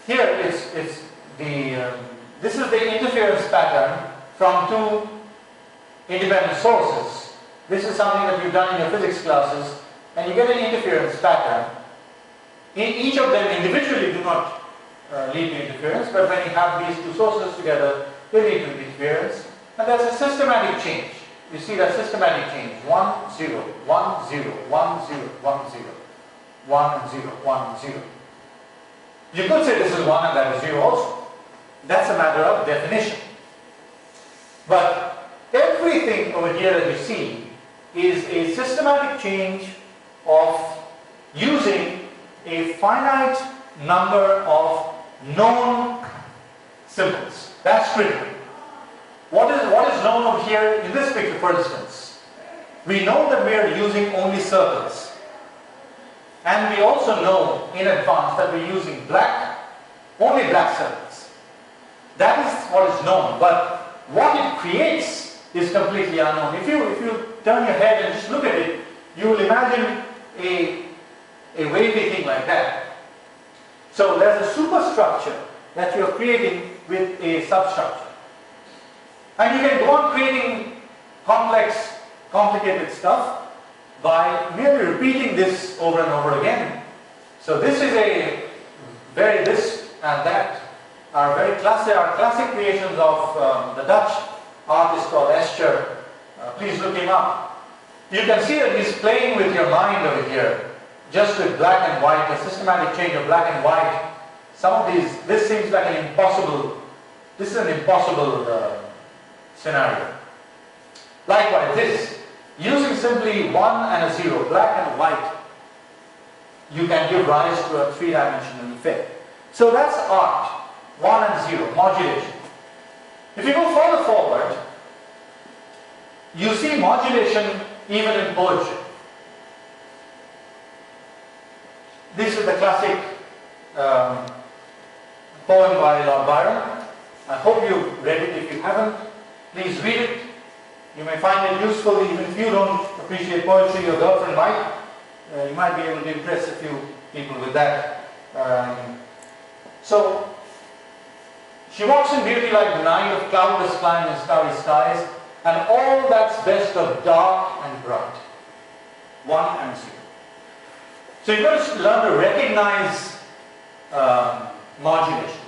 A: Here it's this is the interference pattern from 2 independent sources. This is something that you've done in your physics classes, and you get an interference pattern. Each of them individually do not lead to interference, but when you have these 2 sources together, they lead to interference, and there's a systematic change. You see that systematic change: 1 0 1 0 1 0 1 0 1 0 1 0. You could say this is 1 and that is 0 also. That's a matter of definition. But everything over here that you see is a systematic change of using a finite number of known symbols. That's critical. What is known over here in this picture, for instance? We know that we are using only circles. And we also know in advance that we're using only black circles. That is what is known, but what it creates is completely unknown. If you turn your head and just look at it, you will imagine a wavy thing like that. So there's a superstructure that you're creating with a substructure. And you can go on creating complex, complicated stuff by merely repeating this over and over again. So this is this and that are our classic creations of the Dutch artist called Escher. Please look him up. You can see that he's playing with your mind over here, just with black and white, a systematic change of black and white. Some of these, this seems like an impossible scenario. Likewise, this, using simply 1 and a 0, black and white, you can give rise to a 3-dimensional effect. So that's art, 1 and 0, modulation. If you go further forward, you see modulation even in poetry. This is the classic poem by Lord Byron, I hope you've read it. If you haven't, please read it. You may find it useful. Even if you don't appreciate poetry, your girlfriend might. You might be able to impress a few people with that. So, she walks in beauty like the night of cloudless clime and starry skies, and all that's best of dark and bright. One and zero. So you've got to learn to recognize modulation.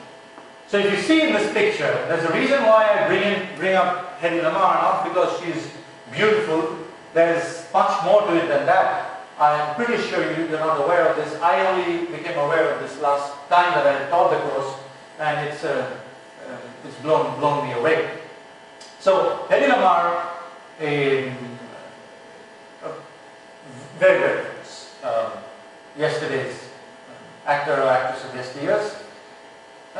A: So if you see in this picture, there's a reason why I bring up Hedy Lamarr, not because she's beautiful. There's much more to it than that. I'm pretty sure you're not aware of this. I only became aware of this last time that I taught the course, and it's blown me away. So Hedy Lamarr, a very, very famous yesterday's actor or actress of yesteryears.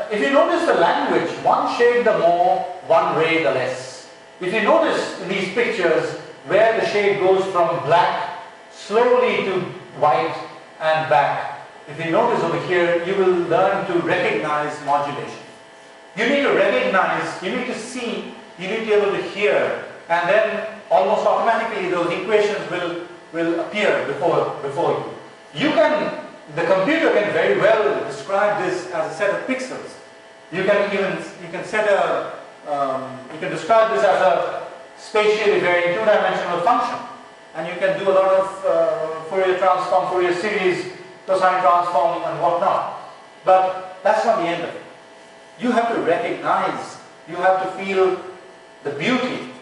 A: If you notice the language, one shade the more, one ray the less. If you notice in these pictures where the shade goes from black slowly to white and back, if you notice over here, you will learn to recognize modulation. You need to recognize, you need to see, you need to be able to hear, and then almost automatically those equations will appear before you. The computer can very well describe this as a set of pixels. You can describe this as a spatially varying two-dimensional function, and you can do a lot of Fourier transform, Fourier series, cosine transform, and whatnot. But that's not the end of it. You have to recognize, you have to feel the beauty,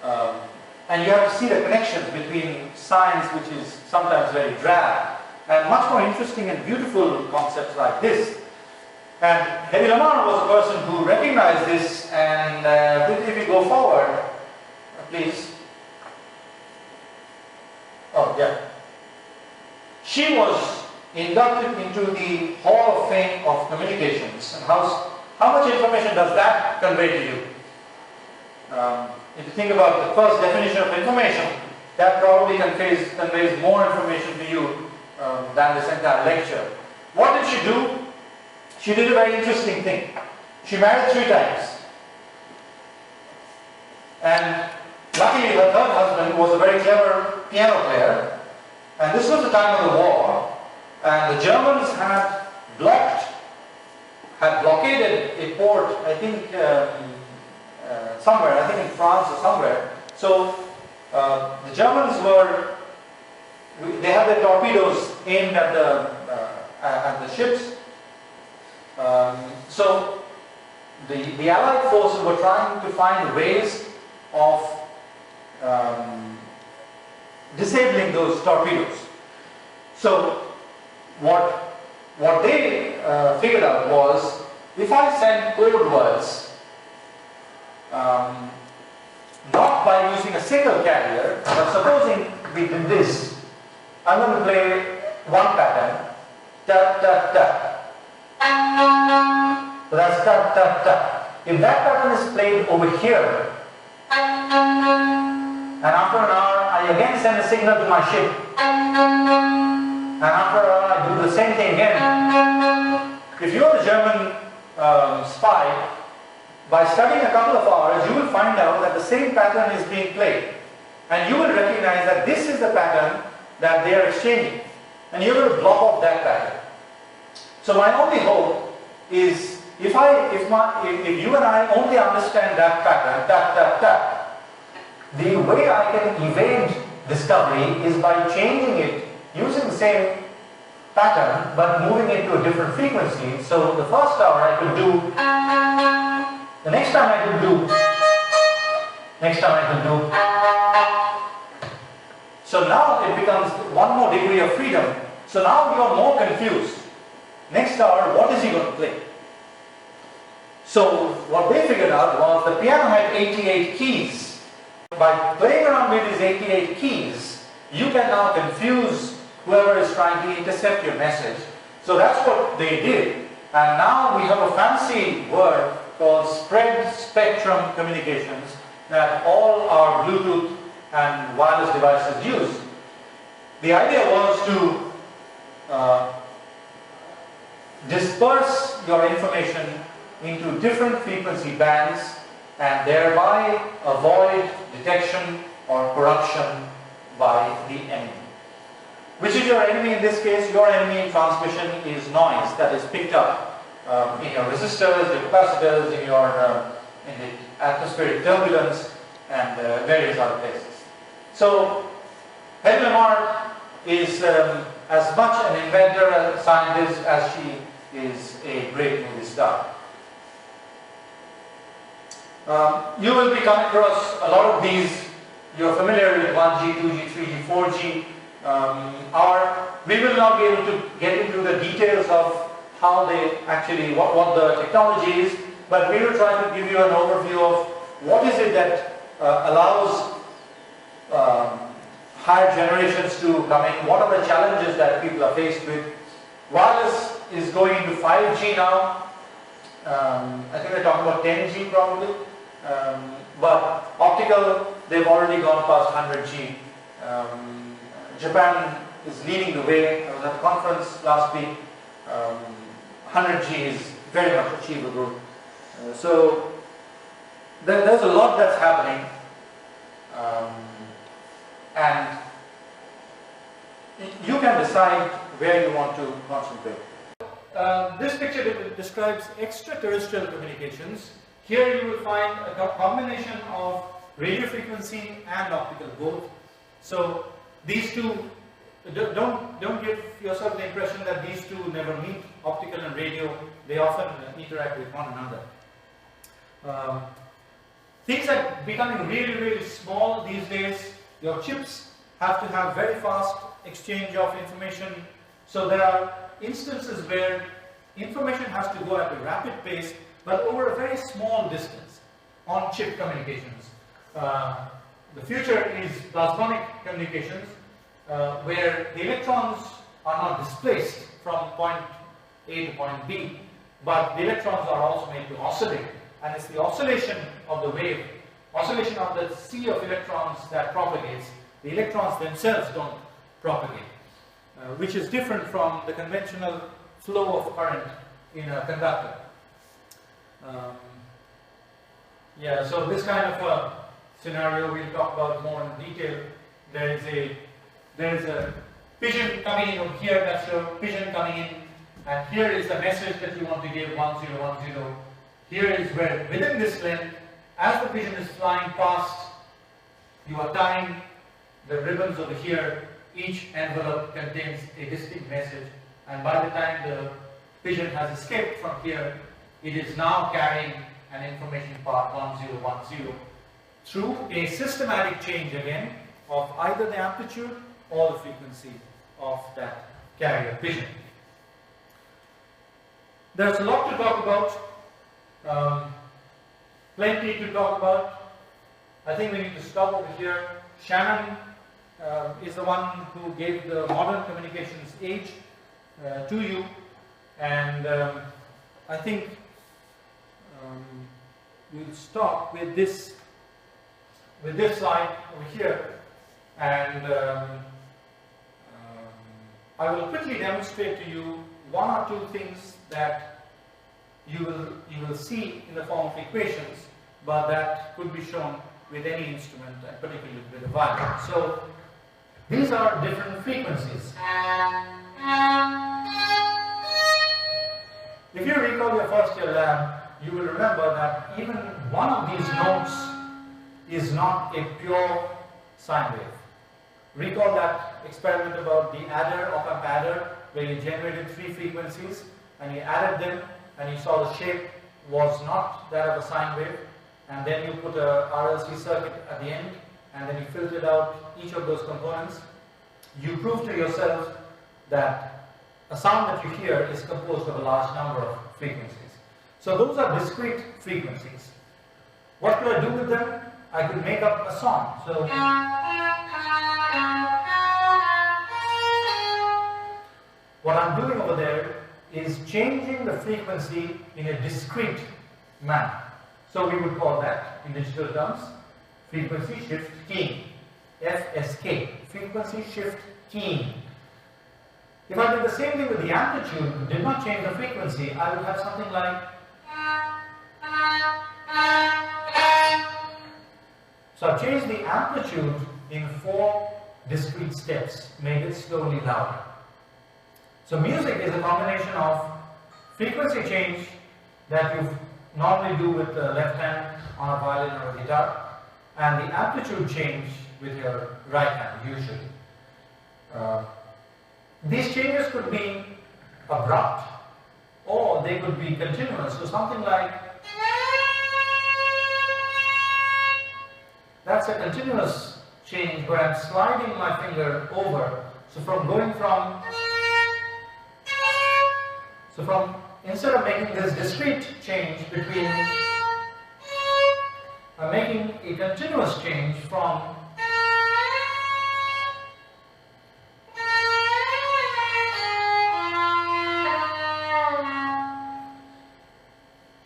A: and you have to see the connections between science, which is sometimes very drab, and much more interesting and beautiful concepts like this. And Hedy Lamarr was a person who recognized this, and if you go forward, please. Oh, yeah. She was inducted into the Hall of Fame of Communications. And how much information does that convey to you? If you think about the first definition of information, that probably conveys more information to you than this entire lecture. What did she do? She did a very interesting thing. She married 3 times. And luckily her third husband was a very clever piano player. And this was the time of the war. And the Germans had blockaded a port, I think somewhere, I think in France or somewhere. So the Germans they had their torpedoes aimed at the ships. So the Allied forces were trying to find ways of disabling those torpedoes. So what they figured out was, if I send code words, not by using a single carrier, but supposing we did this, I'm going to play one pattern, ta ta ta. So that's ta ta ta. If that pattern is played over here, and after an hour I again send a signal to my ship, and after an hour I do the same thing again. If you're a German spy, by studying a couple of hours, you will find out that the same pattern is being played. And you will recognize that this is the pattern that they are exchanging. And you're going to block off that pattern. So my only hope is, if you and I only understand that pattern, the way I can evade discovery is by changing it, using the same pattern, but moving it to a different frequency. So the first hour I could do, the next time I could do, next time I could do. So now it becomes one more degree of freedom. So now you are more confused. Next hour, what is he going to play? So what they figured out was the piano had 88 keys. By playing around with these 88 keys, you can now confuse whoever is trying to intercept your message. So that's what they did. And now we have a fancy word called spread spectrum communications that all our Bluetooth and wireless devices use. The idea was to disperse your information into different frequency bands and thereby avoid detection or corruption by the enemy. Which is your enemy in this case? Your enemy in transmission is noise that is picked up in your resistors, the capacitors, in the atmospheric turbulence and various other places. So Hedy Lamarr is as much an inventor and a scientist as she is a great movie star. You will be coming across a lot of these. You're familiar with 1G, 2G, 3G, 4G. We will not be able to get into the details of how they actually, what the technology is, but we will try to give you an overview of what is it that allows higher generations to come in, what are the challenges that people are faced with. Wireless is going into 5G now. I think they're talking about 10G probably. But optical, they've already gone past 100G. Japan is leading the way. I was at a conference last week. 100G is very much achievable. So there's a lot that's happening. And you can decide where you want to concentrate. This picture describes extraterrestrial communications. Here you will find a combination of radio frequency and optical both. So these two, don't give yourself the impression that these two never meet, optical and radio. They often interact with one another. Things are becoming really, really small these days. Your chips have to have very fast exchange of information. So there are instances where information has to go at a rapid pace, but over a very small distance on chip communications. The future is plasmonic communications, where the electrons are not displaced from point A to point B, but the electrons are also made to oscillate. And it's the oscillation of the wave, oscillation of the sea of electrons that propagates. The electrons themselves don't propagate, which is different from the conventional flow of current in a conductor. Yeah, so this kind of a scenario we'll talk about more in detail. There is a pigeon coming in over here, that's your pigeon coming in, and here is the message that you want to give, 1010. Here is where, within this length, as the pigeon is flying past, you are tying the ribbons over here. Each envelope contains a distinct message, and by the time the pigeon has escaped from here, it is now carrying an information part 1010 through a systematic change again of either the amplitude or the frequency of that carrier pigeon. There's a lot to talk about, plenty to talk about. I think we need to stop over here. Shannon is the one who gave the modern communications age to you, and I think we'll stop with this slide over here, and I will quickly demonstrate to you one or two things that you will see in the form of equations, but that could be shown with any instrument, and particularly with a violin. So these are different frequencies. If you recall your first year lab, you will remember that even one of these notes is not a pure sine wave. Recall that experiment about the adder, op-amp adder, where you generated 3 frequencies and you added them and you saw the shape was not that of a sine wave, and then you put a RLC circuit at the end and then you filtered out each of those components. You prove to yourself that a sound that you hear is composed of a large number of frequencies. So those are discrete frequencies. What could I do with them? I could make up a song. So what I'm doing over there is changing the frequency in a discrete manner. So we would call that, in digital terms, frequency shift keying. FSK, frequency shift keying. If I did the same thing with the amplitude, did not change the frequency, I would have something like So I've changed the amplitude in 4 discrete steps, made it slowly louder. So music is a combination of frequency change that you normally do with the left hand on a violin or a guitar, and the amplitude change with your right hand usually. These changes could be abrupt or they could be continuous. So something like, that's a continuous change where I'm sliding my finger over. So instead of making this discrete change between, I'm making a continuous change from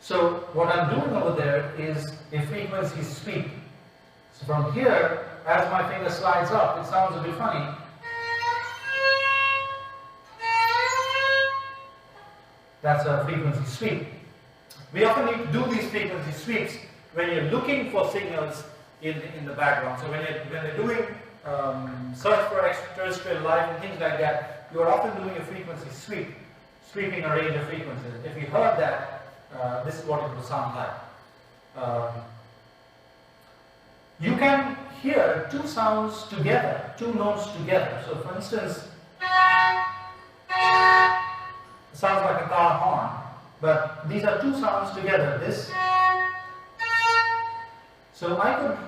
A: so what I'm doing over there is a frequency sweep. So from here, as my finger slides up, it sounds a bit funny. That's a frequency sweep. We often need to do these frequency sweeps when you're looking for signals in the background. So when they're doing search for extraterrestrial life and things like that, you are often doing a frequency sweep, sweeping a range of frequencies. If you heard that, this is what it will sound like. You can hear 2 sounds together, 2 notes together. So for instance, it sounds like a car horn, but these are 2 sounds together, this. So I could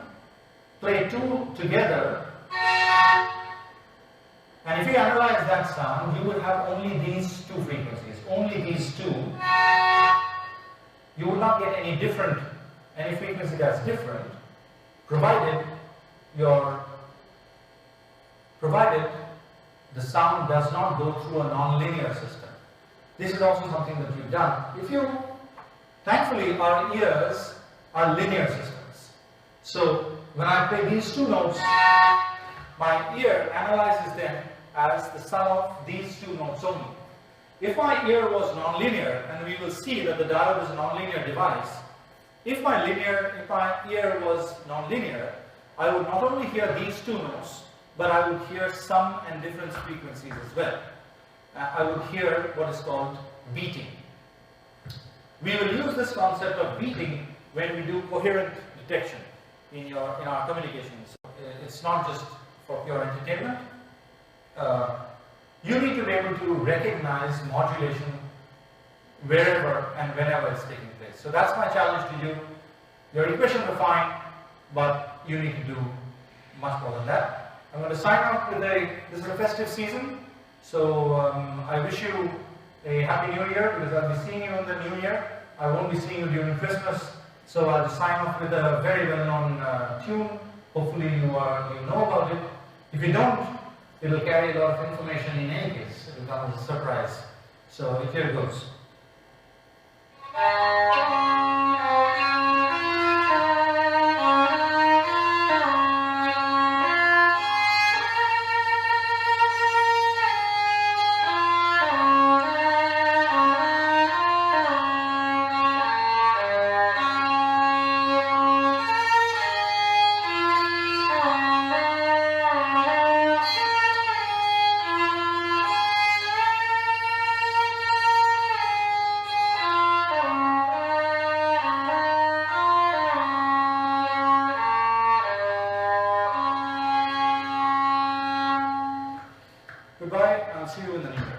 A: play 2 together, and if you analyze that sound, you would have only these 2 frequencies, only these 2. You would not get any frequency that's different, provided the sound does not go through a non-linear system. This is also something that you've done. Thankfully our ears are linear systems. So when I play these 2 notes, my ear analyzes them as the sum of these 2 notes only. If my ear was non-linear, and we will see that the diode is a non-linear device, if my ear was non-linear, I would not only hear these 2 notes, but I would hear sum and difference frequencies as well. I would hear what is called beating. We will use this concept of beating when we do coherent detection in our communications. It's not just for pure entertainment. You need to be able to recognize modulation wherever and whenever it's taking place. So that's my challenge to you. Your equations are fine, but you need to do much more than that. I'm going to sign off with this is a festive season. So I wish you a happy new year, because I'll be seeing you in the new year. I won't be seeing you during Christmas. So I'll just sign off with a very well-known tune. Hopefully you know about it. If you don't, it will carry a lot of information in any case. It will come as a surprise. So here it goes. Goodbye, I'll see you in the new year.